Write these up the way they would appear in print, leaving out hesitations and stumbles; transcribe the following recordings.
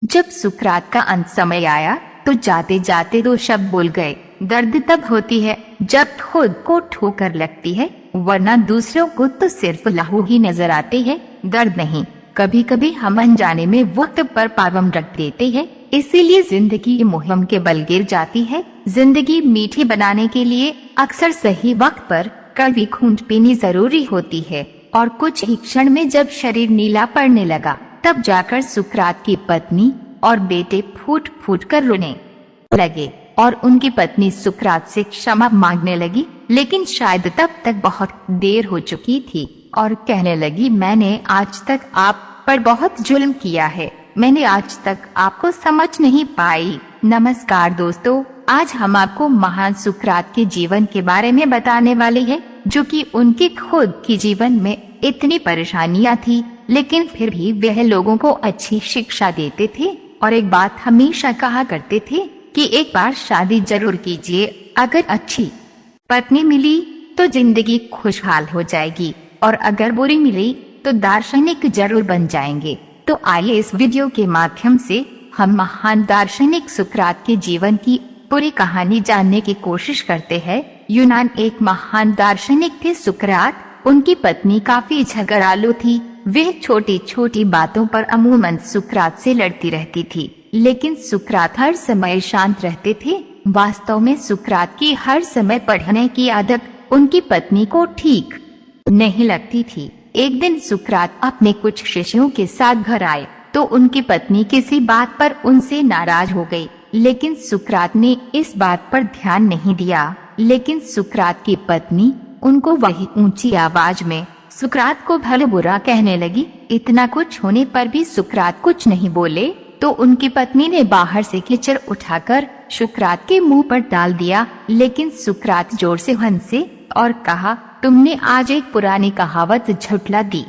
जब सुकरात का अंत समय आया तो जाते जाते दो शब्द बोल गए। दर्द तब होती है जब खुद को ठोकर लगती है, वरना दूसरों को तो सिर्फ लहू ही नजर आते हैं, दर्द नहीं। कभी कभी हम अनजाने में वक्त पर पाबंद रख देते हैं, इसीलिए जिंदगी मुहिम के बल गिर जाती है। जिंदगी मीठी बनाने के लिए अक्सर सही वक्त पर कड़वी खूंट पीनी जरूरी होती है। और कुछ ही क्षण में जब शरीर नीला पड़ने लगा, तब जाकर सुकरात की पत्नी और बेटे फूट फूट कर रोने लगे और उनकी पत्नी सुकरात से क्षमा मांगने लगी। लेकिन शायद तब तक बहुत देर हो चुकी थी और कहने लगी, मैंने आज तक आप पर बहुत जुल्म किया है, मैंने आज तक आपको समझ नहीं पाई। नमस्कार दोस्तों, आज हम आपको महान सुकरात के जीवन के बारे में बताने वाले हैं, जो कि उनके खुद के जीवन में इतनी परेशानियां थी, लेकिन फिर भी वह लोगों को अच्छी शिक्षा देते थे और एक बात हमेशा कहा करते थे कि एक बार शादी जरूर कीजिए, अगर अच्छी पत्नी मिली तो जिंदगी खुशहाल हो जाएगी और अगर बुरी मिली तो दार्शनिक जरूर बन जाएंगे। तो आइए इस वीडियो के माध्यम से हम महान दार्शनिक सुकरात के जीवन की पूरी कहानी जानने की कोशिश करते हैं। यूनान एक महान दार्शनिक थे सुकरात। उनकी पत्नी काफी झगड़ालू थी। वे छोटी छोटी बातों पर अमूमन सुकरात से लड़ती रहती थी, लेकिन सुकरात हर समय शांत रहते थे। वास्तव में सुकरात की हर समय पढ़ने की आदत उनकी पत्नी को ठीक नहीं लगती थी। एक दिन सुकरात अपने कुछ शिष्यों के साथ घर आए तो उनकी पत्नी किसी बात पर उनसे नाराज हो गई, लेकिन सुकरात ने इस बात पर ध्यान नहीं दिया। लेकिन सुकरात की पत्नी उनको वही ऊंची आवाज में सुकरात को भले बुरा कहने लगी। इतना कुछ होने पर भी सुकरात कुछ नहीं बोले तो उनकी पत्नी ने बाहर से कीचड़ उठाकर सुकरात के मुंह पर डाल दिया। लेकिन सुकरात जोर से हंसे और कहा, तुमने आज एक पुरानी कहावत झुठला दी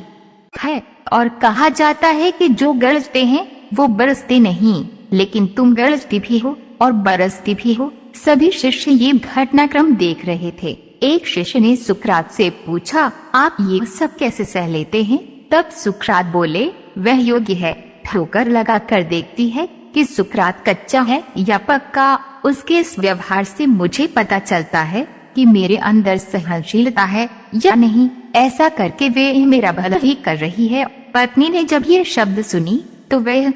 है और कहा जाता है कि जो गरजते हैं वो बरसते नहीं, लेकिन तुम गरजती भी हो और बरसती भी हो। सभी शिष्य ये घटनाक्रम देख रहे थे। एक शिष्य ने सुकरात से पूछा, आप ये सब कैसे सह लेते हैं? तब सुकरात बोले, वह योग्य है, ठोकर लगा कर देखती है कि सुकरात कच्चा है या पक्का। उसके इस व्यवहार से मुझे पता चलता है कि मेरे अंदर सहनशीलता है या नहीं। ऐसा करके वे मेरा भला ही कर रही है। पत्नी ने जब ये शब्द सुनी तो वह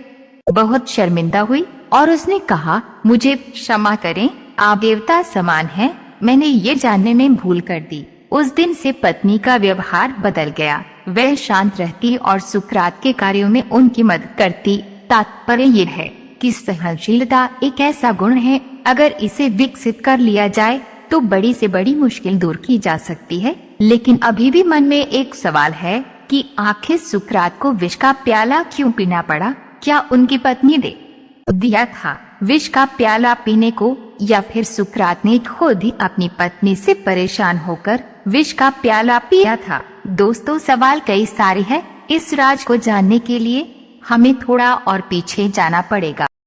बहुत शर्मिंदा हुई और उसने कहा, मुझे क्षमा करें, आप देवता समान हैं, मैंने ये जानने में भूल कर दी। उस दिन से पत्नी का व्यवहार बदल गया। वह शांत रहती और सुकरात के कार्यों में उनकी मदद करती। तात्पर्य ये है कि सहनशीलता एक ऐसा गुण है, अगर इसे विकसित कर लिया जाए तो बड़ी से बड़ी मुश्किल दूर की जा सकती है। लेकिन अभी भी मन में एक सवाल है कि आखिर सुकरात को विष का प्याला क्यों पीना पड़ा? क्या उनकी पत्नी ने दिया था विष का प्याला पीने को, या फिर सुकरात ने खुद ही अपनी पत्नी से परेशान होकर विष का प्याला पिया था? दोस्तों, सवाल कई सारे हैं। इस राज को जानने के लिए हमें थोड़ा और पीछे जाना पड़ेगा।